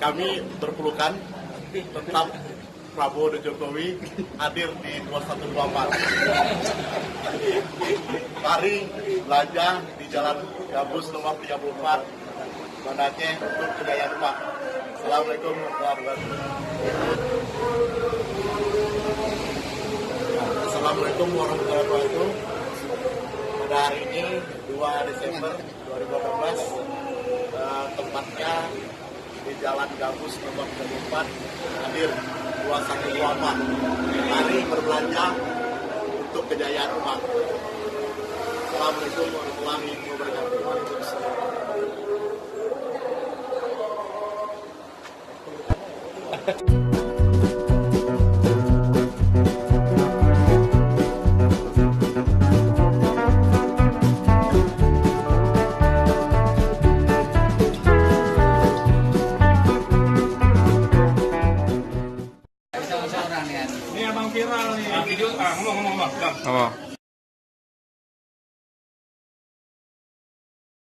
kami berpelukan tetap Prabowo dan Jokowi hadir di 2124. Mari belanja di Jalan Gabus nomor 34, Banda Aceh untuk kejayaan umat. Assalamualaikum warahmatullahi wabarakatuh. Assalamualaikum warahmatullahi wabarakatuh. Pada hari ini 2 Desember 2018, tempatnya di Jalan Gabus nomor 34 hadir 2124. Mari berbelanja untuk kejayaan umat. Assalamualaikum warahmatullahi wabarakatuh. Ini abang viral nih, video ngomong bang. Apa?